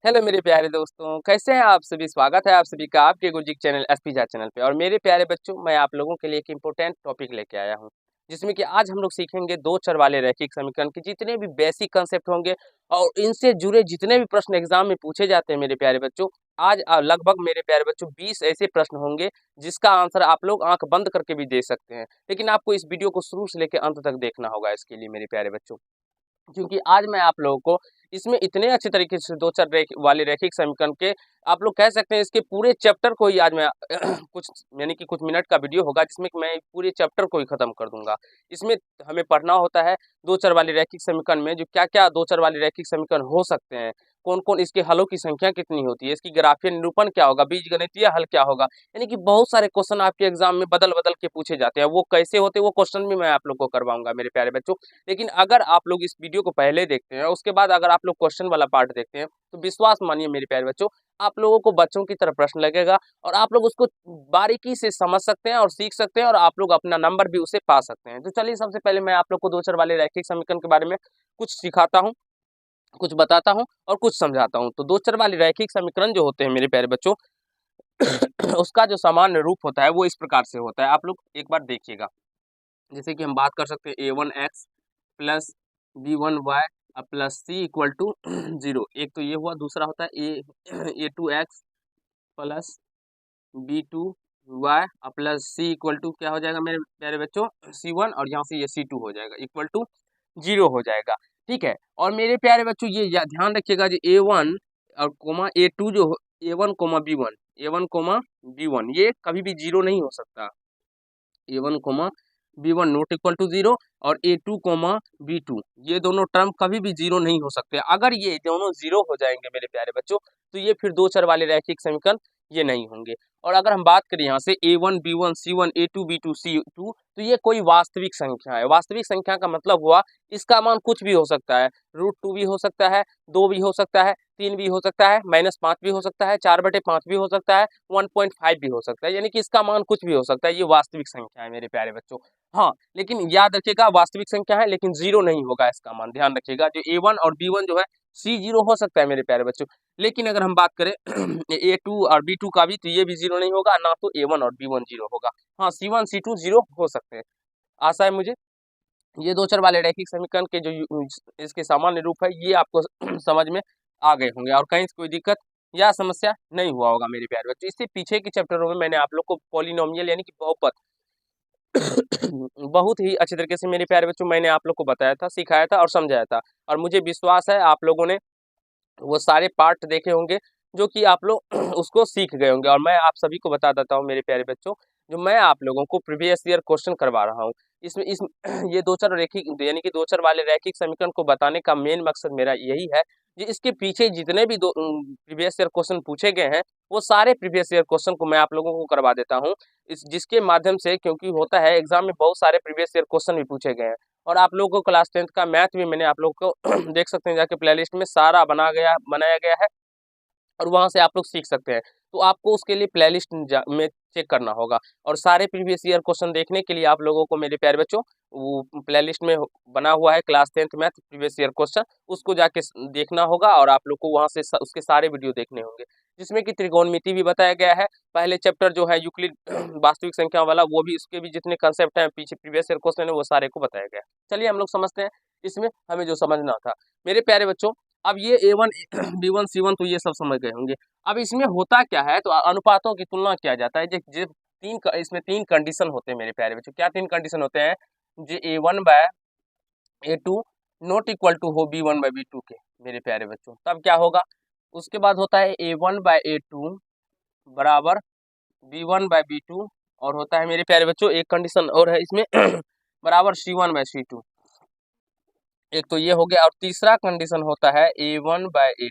Hello मेरे प्यारे दोस्तों, कैसे हैं आप सभी। स्वागत है आप सभी का आपके गुरुजी चैनल एसपी झा चैनल पे। और मेरे प्यारे बच्चों, मैं आप लोगों के लिए एक इम्पोर्टेंट टॉपिक लेके आया हूँ, जिसमें कि आज हम लोग सीखेंगे दो चर वाले रैखिक समीकरण के जितने भी बेसिक कंसेप्ट होंगे और इनसे जुड़े जितने भी प्रश्न एग्जाम में पूछे जाते हैं मेरे प्यारे बच्चों। आज लगभग मेरे प्यारे बच्चों 20 ऐसे प्रश्न होंगे जिसका आंसर आप लोग आंख बंद करके भी दे सकते हैं, लेकिन आपको इस वीडियो को शुरू से लेकर अंत तक देखना होगा इसके लिए मेरे प्यारे बच्चों। क्योंकि आज मैं आप लोगों को इसमें इतने अच्छे तरीके से दो चर वाले रैखिक समीकरण के आप लोग कह सकते हैं इसके पूरे चैप्टर को ही आज मैं कुछ यानी कि कुछ मिनट का वीडियो होगा जिसमें कि मैं पूरे चैप्टर को ही खत्म कर दूंगा। इसमें हमें पढ़ना होता है दो चर वाले रैखिक समीकरण में जो क्या क्या दो चर वाले रैखिक समीकरण हो सकते हैं, कौन कौन इसके हलों की संख्या कितनी होती है, इसकी ग्राफीय निरूपण क्या होगा, बीजगणितीय हल क्या होगा। यानी कि बहुत सारे क्वेश्चन आपके एग्जाम में बदल बदल के पूछे जाते हैं, वो कैसे होते हैं वो क्वेश्चन भी मैं आप लोग को करवाऊंगा मेरे प्यारे बच्चों। लेकिन अगर आप लोग इस वीडियो को पहले देखते हैं और उसके बाद अगर आप लोग क्वेश्चन वाला पार्ट देखते हैं तो विश्वास मानिए मेरे प्यारे बच्चों, आप लोगों को बच्चों की तरह प्रश्न लगेगा और आप लोग उसको बारीकी से समझ सकते हैं और सीख सकते हैं और आप लोग अपना नंबर भी उसे पा सकते हैं। तो चलिए सबसे पहले मैं आप लोग को दो चर वाले रैखिक समीकरण के बारे में कुछ सिखाता हूँ, कुछ बताता हूँ और कुछ समझाता हूँ। तो दो चर वाले रैखिक समीकरण जो होते हैं मेरे प्यारे बच्चों उसका जो सामान्य रूप होता है वो इस प्रकार से होता है, आप लोग एक बार देखिएगा। जैसे कि हम बात कर सकते हैं a1x plus b1y plus C equal to 0। एक तो ये हुआ, दूसरा होता है a2x plus b2y plus C equal to क्या हो जाएगा मेरे प्यारे बच्चों c1, और यहाँ से ये c2 हो जाएगा इक्वल टू 0 हो जाएगा। ठीक है, और मेरे प्यारे बच्चों ये ध्यान रखिएगा जो a1 और कोमा a2 जो a1 coma b1, a1 coma b1 ये कभी भी 0 नहीं हो सकता। a1 coma b1 not equal to 0 और a2 कोमा b2 ये दोनों टर्म कभी भी 0 नहीं हो सकते। अगर ये दोनों 0 हो जाएंगे मेरे प्यारे बच्चों तो ये फिर दो चर वाले रैखिक समीकरण ये नहीं होंगे। और अगर हम बात करें यहाँ से a1 b1 c1 a2 b2 c2 तो ये कोई वास्तविक संख्या है। वास्तविक संख्या का मतलब हुआ इसका मान कुछ भी हो सकता है, √2 भी हो सकता है, 2 भी हो सकता है, 3 भी हो सकता है, -5 भी हो सकता है, 4/5 भी हो सकता है, 1.5 भी हो सकता है। यानी कि इसका मान कुछ भी हो सकता है, ये वास्तविक संख्या है मेरे प्यारे बच्चों। हाँ, लेकिन याद रखिएगा वास्तविक संख्या है लेकिन 0 नहीं होगा इसका मान, ध्यान रखिएगा। जो a1 और b1 जो है c0 हो सकता है मेरे प्यारे बच्चों, लेकिन अगर हम बात करें a2 और b2 का भी तो ये भी 0 नहीं होगा, ना तो a1 और b1 0 होगा। हाँ, c1 c2 0 हो सकते हैं। आशा है मुझे ये दो चर वाले रैखिक समीकरण के जो इसके सामान्य रूप है ये आपको समझ में आ गए होंगे और कहीं से कोई दिक्कत या समस्या नहीं हुआ होगा मेरे प्यारे बच्चों। इससे पीछे के चैप्टरों में मैंने आप लोग को पॉलिनोमियल यानी कि बहुपद बहुत ही अच्छे तरीके से मेरे प्यारे बच्चों मैंने आप लोग को बताया था, सिखाया था और समझाया था। और मुझे विश्वास है आप लोगों ने वो सारे पार्ट देखे होंगे जो कि आप लोग उसको सीख गए होंगे। और मैं आप सभी को बता देता हूँ मेरे प्यारे बच्चों, जो मैं आप लोगों को प्रीवियस ईयर क्वेश्चन करवा रहा हूँ इसमें इस ये दो चर रैखिक यानी कि दो चर वाले रैखिक समीकरण को बताने का मेन मकसद मेरा यही है कि इसके पीछे जितने भी दो प्रीवियस ईयर क्वेश्चन पूछे गए हैं वो सारे प्रीवियस ईयर क्वेश्चन को मैं आप लोगों को करवा देता हूँ। इस जिसके माध्यम से, क्योंकि होता है एग्जाम में बहुत सारे प्रीवियस ईयर क्वेश्चन भी पूछे गए हैं और आप लोगों को क्लास 10th का मैथ भी मैंने आप लोगों को देख सकते हैं जाके प्लेलिस्ट में सारा बनाया गया है और वहाँ से आप लोग सीख सकते हैं। तो आपको उसके लिए प्लेलिस्ट में चेक करना होगा और सारे प्रीवियस ईयर क्वेश्चन देखने के लिए आप लोगों को मेरे प्यारे बच्चों वो प्लेलिस्ट में बना हुआ है class 10th math previous year question, उसको जाके देखना होगा और आप लोग को वहाँ से उसके सारे वीडियो देखने होंगे जिसमें कि त्रिकोणमिति भी बताया गया है। पहले चैप्टर जो है यूक्लिड वास्तविक संख्या वाला वो भी, उसके भी जितने कंसेप्ट हैं पीछे प्रीवियस ईयर क्वेश्चन है वो सारे को बताया गया है। चलिए हम लोग समझते हैं इसमें हमें जो समझना था मेरे प्यारे बच्चों। अब ये a1 b1 c1 तो ये सब समझ गए होंगे। अब इसमें होता क्या है तो अनुपातों की तुलना किया जाता है। इसमें तीन कंडीशन होते हैं मेरे प्यारे बच्चों। क्या तीन कंडीशन होते हैं? जो a1/a2 नॉट इक्वल टू हो b1/b2 के मेरे प्यारे बच्चों, तब क्या होगा? उसके बाद होता है a1/a2 बराबर b1/b2 और होता है मेरे प्यारे बच्चों एक कंडीशन और है इसमें बराबर c1/c2। एक तो ये हो गया और तीसरा कंडीशन होता है a1/a2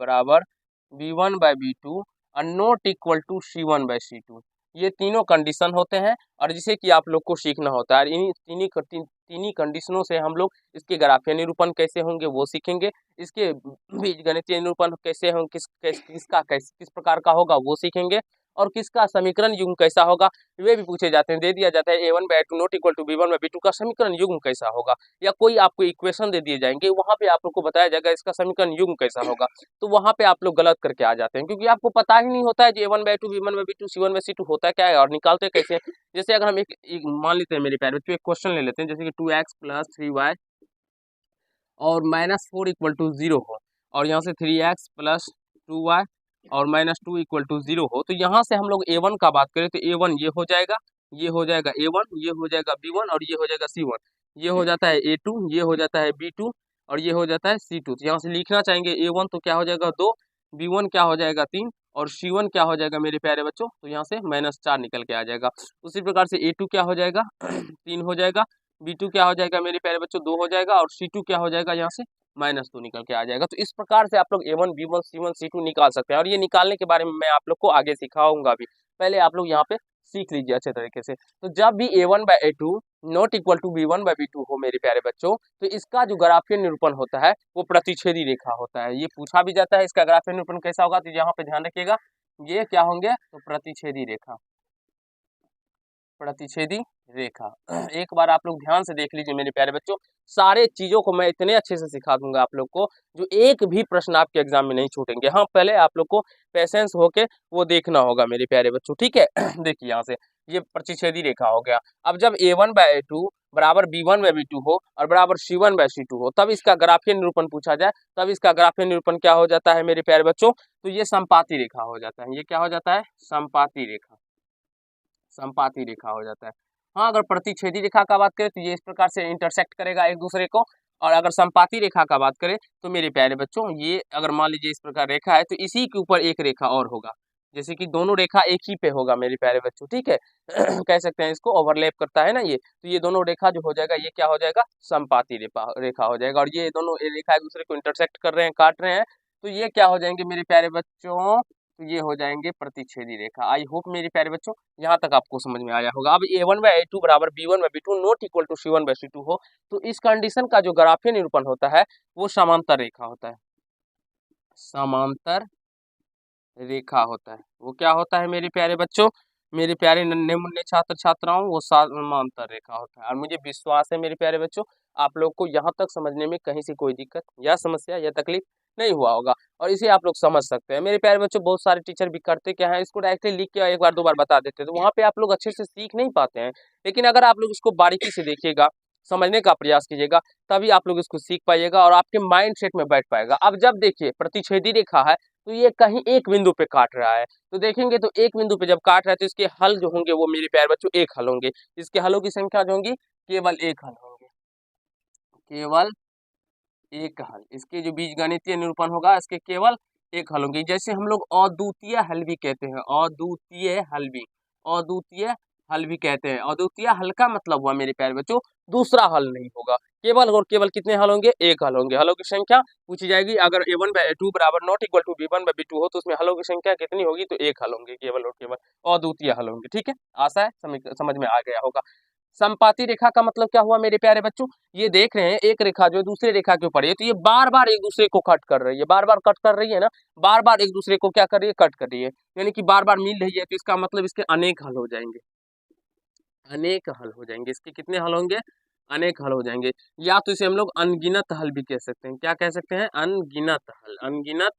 बराबर b1/b2 और नॉट इक्वल टू c1/c2। ये तीनों कंडीशन होते हैं और जिसे कि आप लोग को सीखना होता है। इन्हीं तीनी कंडीशनों से हम लोग इसके ग्राफीय निरूपण कैसे होंगे वो सीखेंगे, इसके बीजगणितीय निरूपण कैसे होंगे किस प्रकार का होगा वो सीखेंगे और किसका समीकरण युग्म कैसा होगा, वे भी पूछे जाते हैं। दे दिया जाता है a1/2 not equal to b1/b2 का समीकरण युग्म कैसा होगा, या कोई आपको इक्वेशन दे दिए जाएंगे, वहां पे आप लोग को बताया जाएगा इसका समीकरण युग्म कैसा होगा, तो वहां पे आप लोग गलत करके आ जाते हैं, क्योंकि आपको पता ही नहीं होता है कि a1/2 b1/b2 c1/c2 होता क्या है और निकालते कैसे हैं। जैसे अगर हम एक मान लेते हैं मेरे प्यारे बच्चों, एक क्वेश्चन ले लेते हैं, जैसे कि 2x + 3y और -4 इक्वल टू 0 हो, और यहाँ से 3x + 2y और -2 इक्वल टू 0 हो, तो यहाँ से हम लोग a1 का बात करें तो a1 ये हो जाएगा, ये हो जाएगा a1, ये हो जाएगा b1 और ये हो जाएगा c1, ये हो जाता है a2, ये हो जाता है b2 और ये हो जाता है c2। तो यहाँ से लिखना चाहेंगे a1 तो क्या हो जाएगा 2, b1 क्या हो जाएगा 3 और c1 क्या हो जाएगा मेरे प्यारे बच्चों, तो यहाँ से -4 निकल के आ जाएगा। उसी प्रकार से a2 क्या हो जाएगा 3 हो जाएगा, b2 क्या हो जाएगा मेरे प्यारे बच्चों 2 हो जाएगा और c2 क्या हो जाएगा यहाँ से -2 निकल के आ जाएगा। तो इस प्रकार से आप लोग a1 b1 c1 c2 निकाल सकते हैं, और ये निकालने के बारे में मैं आप लोग को आगे सिखाऊंगा भी। पहले आप लोग यहाँ पे सीख लीजिए अच्छे तरीके से। तो जब भी a1/a2 not equal to b1/b2 हो मेरे प्यारे बच्चों, तो इसका जो ग्राफीय निरूपण होता है वो प्रतिच्छेदी रेखा होता है। ये पूछा भी जाता है इसका ग्राफीय निरूपण कैसा होगा, तो यहाँ पे ध्यान रखिएगा, ये क्या होंगे, तो प्रतिच्छेदी रेखा, प्रतिच्छेदी रेखा। एक बार आप लोग ध्यान से देख लीजिए मेरे प्यारे बच्चों, सारे चीजों को मैं इतने अच्छे से सिखा दूंगा आप लोग को, जो एक भी प्रश्न आपके एग्जाम में नहीं छूटेंगे। हाँ, पहले आप लोग को पेशेंस होके वो देखना होगा मेरे प्यारे बच्चों, ठीक है। देखिए यहाँ से ये प्रतिच्छेदी रेखा हो गया। अब जब a1/a2 बराबर b1/b2 हो और बराबर c1/c2 हो, तब इसका ग्राफीय निरूपण पूछा जाए, तब इसका ग्राफीय निरूपण क्या हो जाता है मेरे प्यारे बच्चों, तो ये समपाती रेखा हो जाता है। ये क्या हो जाता है, समपाती रेखा, समपाती रेखा हो जाता है। हाँ, अगर प्रतिच्छेदी रेखा का बात करें तो ये इस प्रकार से इंटरसेक्ट करेगा एक दूसरे को, और अगर समपाती रेखा का बात करें तो मेरे प्यारे बच्चों, ये अगर मान लीजिए इस प्रकार रेखा है तो इसी के ऊपर एक रेखा और होगा, जैसे कि दोनों रेखा एक ही पे होगा मेरे प्यारे बच्चों, ठीक है। कह सकते हैं इसको ओवरलैप करता है ना ये, तो ये दोनों रेखा जो हो जाएगा ये क्या हो जाएगा, समपाती रेखा रेखा हो जाएगा। और ये दोनों रेखा एक दूसरे को इंटरसेक्ट कर रहे हैं, काट रहे हैं, तो ये क्या हो जाएंगे मेरे प्यारे बच्चों, तो ये हो जाएंगे प्रतिच्छेदी रेखा। आई होप मेरे प्यारे बच्चों यहाँ तक आपको समझ में आया होगा। अब a1/a2 बराबर b1/b2 not equal to c1/c2 हो, तो इस कंडीशन का जो ग्राफीय निरूपण होता है वो समांतर रेखा होता है, समांतर रेखा होता है। वो क्या होता है मेरे प्यारे बच्चों, मेरे प्यारे नन्हे मुन्ने छात्र छात्राओं, वो समांतर रेखा होता है। और मुझे विश्वास है मेरे प्यारे बच्चों, आप लोग को यहाँ तक समझने में कहीं से कोई दिक्कत या समस्या या तकलीफ नहीं हुआ होगा, और इसे आप लोग समझ सकते हैं। मेरे प्यारे बच्चों, बहुत सारे टीचर भी करते क्या है, इसको डायरेक्टली लिख के एक बार दो बार बता देते हैं, तो वहाँ पे आप लोग अच्छे से सीख नहीं पाते हैं। लेकिन अगर आप लोग इसको बारीकी से देखिएगा, समझने का प्रयास कीजिएगा, तभी आप लोग इसको सीख पाइएगा और आपके माइंड सेट में बैठ पाएगा। अब जब देखिए प्रतिच्छेदी रेखा है, तो ये कहीं एक बिंदु पे काट रहा है, तो देखेंगे तो एक बिंदु पे जब काट रहा है तो इसके हल जो होंगे वो मेरे प्यारे बच्चों एक हल होंगे। इसके हलों की संख्या जो होंगी केवल एक हल होंगे, केवल एक हल। इसके जो बीजगणितीय निरूपण होगा इसके केवल एक हल होंगे। जैसे हम लोग अद्वितीय हल भी कहते हैं, अद्वितीय हल भी, अद्वितीय हल भी कहते हैं। अद्वितीय हल का मतलब हुआ मेरे प्यारे बच्चों दूसरा हल नहीं होगा, केवल और केवल कितने हल होंगे, एक हल होंगे। हलों की संख्या पूछी जाएगी, अगर a1/a2 बराबर नॉट इक्वल टू b1/b2 हो तो उसमें हलों की संख्या कितनी होगी, तो एक हल होंगे, केवल और केवल अद्वितीय हल होंगे। ठीक है, आशा है समझ में आ गया होगा। समपाती रेखा का मतलब क्या हुआ मेरे प्यारे बच्चों, ये देख रहे हैं एक रेखा जो दूसरे रेखा के ऊपर है, तो ये बार बार एक दूसरे को कट कर रही है, बार बार कट कर रही है ना, बार बार एक दूसरे को क्या कर रही है, कट कर रही है, यानी कि बार बार मिल रही है, तो इसका मतलब इसके अनेक हल हो जाएंगे, अनेक हल हो जाएंगे। इसके कितने हल होंगे, अनेक हल हो जाएंगे। या तो इसे हम लोग अनगिनत हल भी कह सकते हैं। क्या कह सकते हैं, अनगिनत हल, अनगिनत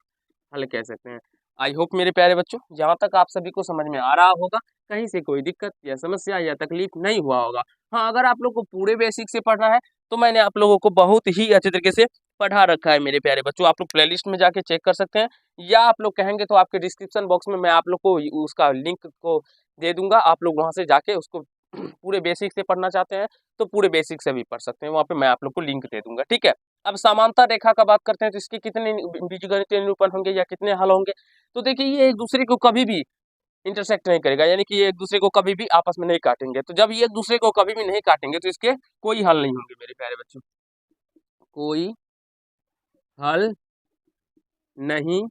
हल कह सकते हैं। आई होप मेरे प्यारे बच्चों जहाँ तक आप सभी को समझ में आ रहा होगा, कहीं से कोई दिक्कत या समस्या या तकलीफ नहीं हुआ होगा। हाँ, अगर आप लोग को पूरे बेसिक से पढ़ना है तो मैंने आप लोगों को बहुत ही अच्छे तरीके से पढ़ा रखा है मेरे प्यारे बच्चों। आप लोग प्लेलिस्ट में जाके चेक कर सकते हैं, या आप लोग कहेंगे तो आपके डिस्क्रिप्शन बॉक्स में मैं आप लोग को उसका लिंक को दे दूंगा। आप लोग वहां से जाके उसको पूरे बेसिक से पढ़ना चाहते हैं तो पूरे बेसिक से भी पढ़ सकते हैं, वहाँ पे मैं आप लोग को लिंक दे दूंगा। ठीक है, अब समांतर रेखा का बात करते हैं तो इसके कितने बीजगणितीय निरूपण होंगे या कितने हल होंगे। तो देखिए ये एक दूसरे को कभी भी इंटरसेक्ट नहीं करेगा, यानी कि ये एक दूसरे को कभी भी आपस में नहीं काटेंगे। तो जब ये एक दूसरे को कभी भी नहीं काटेंगे तो इसके कोई हल नहीं होंगे मेरे प्यारे बच्चों, कोई हल नहीं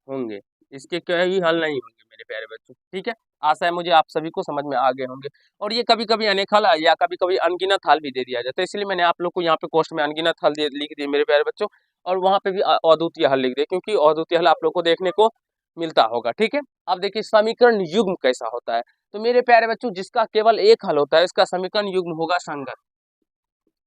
होंगे, इसके कोई हल नहीं होंगे मेरे प्यारे बच्चों। ठीक है, आशा है मुझे आप सभी को समझ में आ गए होंगे। और ये कभी कभी अनेक हल या कभी कभी अनगिनत हल भी दे दिया जाता है, इसलिए मैंने आप लोग को यहाँ पे कोष्ट में अनगिनत हल लिख दिए मेरे प्यारे बच्चों, और वहाँ पे भी अद्वितीय हल लिख दिए, क्योंकि अद्वितीय हल आप लोग को देखने को मिलता होगा। ठीक है, अब देखिए समीकरण युग्म कैसा होता है। तो मेरे प्यारे बच्चों, जिसका केवल एक हल होता है इसका समीकरण युग्म होगा संगत।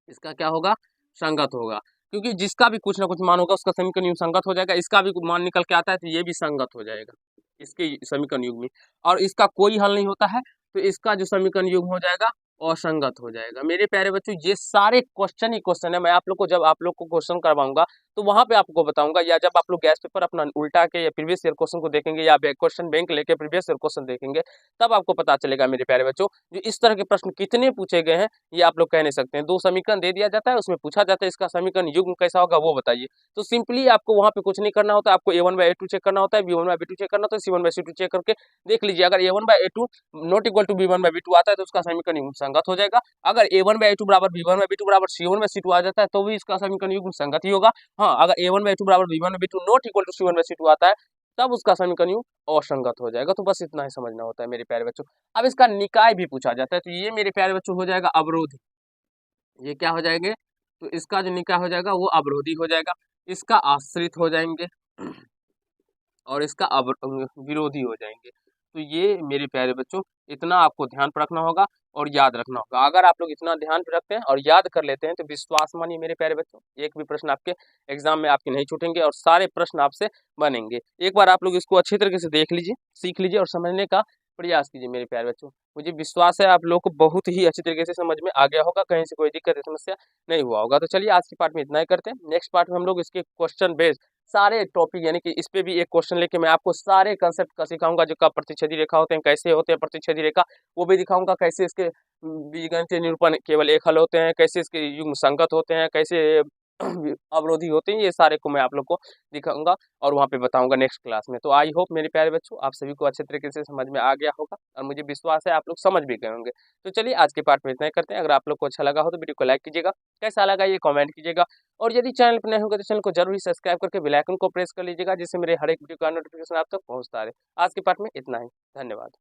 इसका क्या होगा? संगत होगा, क्योंकि जिसका भी कुछ ना कुछ मान होगा उसका समीकरण युग्म संगत हो जाएगा। इसका भी मान निकल के आता है तो ये भी संगत हो जाएगा इसके समीकरण युग्म में। और इसका कोई हल नहीं होता है तो इसका जो समीकरण युग्म हो जाएगा असंगत हो जाएगा। मेरे प्यारे बच्चों, ये सारे क्वेश्चन ही क्वेश्चन है। मैं आप लोग को जब आप लोग को क्वेश्चन करवाऊंगा तो वहां पे आपको बताऊंगा, या जब आप लोग गैस पेपर अपना उल्टा के या प्रीवियस ईयर क्वेश्चन को देखेंगे या क्वेश्चन बैंक लेके प्रीवियस ईयर क्वेश्चन देखेंगे, तब आपको पता चलेगा मेरे प्यारे बच्चों जो इस तरह के प्रश्न कितने पूछे गए हैं ये आप लोग कह नहीं सकते हैं। दो समीकरण दे दिया जाता है, उसमें पूछा जाता है इसका समीकरण युग्म कैसा होगा वो बताइए। तो सिंपली आपको वहां पे कुछ नहीं करना होता, आपको a1/a2 चेक करना होता है, b1/b2 चेक करना होता है, c1/c2 चेक करके देख लीजिए। अगर a1/a2 not equal to b1/b2 आता है तो उसका समीकरण युग्म संगत हो जाएगा। अगर a1/a2 बराबर b1/b2 बराबर c1/c2 आ जाता है तो भी इसका समीकरण युग्म संगत ही होगा। हाँ, अगर a1/a2 बराबर b1/b2 not equal to c1/c2 आता है तब उसका समीकरण युग्म असंगत हो जाएगा। तो बस इतना ही समझना होता है मेरे प्यारे बच्चों। अब इसका निकाय भी पूछा जाता है, तो ये मेरे प्यारे बच्चों हो जाएगा अवरोधी। ये क्या हो जाएंगे? तो इसका जो निकाय हो जाएगा वो अवरोधी हो जाएगा, इसका आश्रित हो जाएंगे और इसका विरोधी हो जाएंगे। तो ये मेरे प्यारे बच्चों इतना आपको ध्यान पर रखना होगा और याद रखना होगा। अगर आप लोग इतना ध्यान पे रखते हैं और याद कर लेते हैं तो विश्वास मानिए मेरे प्यारे बच्चों, एक भी प्रश्न आपके एग्जाम में आपके नहीं छूटेंगे और सारे प्रश्न आपसे बनेंगे। एक बार आप लोग इसको अच्छी तरीके से देख लीजिए, सीख लीजिए और समझने का प्रयास कीजिए मेरे प्यारे बच्चों। मुझे विश्वास है आप लोग को बहुत ही अच्छी तरीके से समझ में आ गया होगा, कहीं से कोई दिक्कत या समस्या नहीं हुआ होगा। तो चलिए आज की पार्ट में इतना ही करते हैं। नेक्स्ट पार्ट में हम लोग इसके क्वेश्चन बेस्ड सारे टॉपिक, यानी कि इस पे भी एक क्वेश्चन लेके मैं आपको सारे कंसेप्ट का सिखाऊंगा, जो का प्रतिच्छेदी रेखा होते हैं कैसे होते हैं प्रतिच्छेदी रेखा, वो भी दिखाऊंगा। कैसे इसके बीजगणितीय निरूपण केवल एक हल होते हैं, कैसे इसके युग्म संगत होते हैं, कैसे अवरोधी होते हैं, ये सारे को मैं आप लोग को दिखाऊंगा और वहाँ पे बताऊंगा नेक्स्ट क्लास में। तो आई होप मेरे प्यारे बच्चों आप सभी को अच्छे तरीके से समझ में आ गया होगा और मुझे विश्वास है आप लोग समझ भी गए होंगे। तो चलिए आज के पार्ट में इतना ही करते हैं। अगर आप लोग को अच्छा लगा हो तो वीडियो को लाइक कीजिएगा, कैसा लगा ये कमेंट कीजिएगा, और यदि चैनल पर नए होंगे तो चैनल को जरूर ही सब्सक्राइब करके बेल आइकन को प्रेस कर लीजिएगा, जिससे मेरे हर एक वीडियो का नोटिफिकेशन आप तक पहुंचता रहे। आज के पार्ट में इतना ही, धन्यवाद।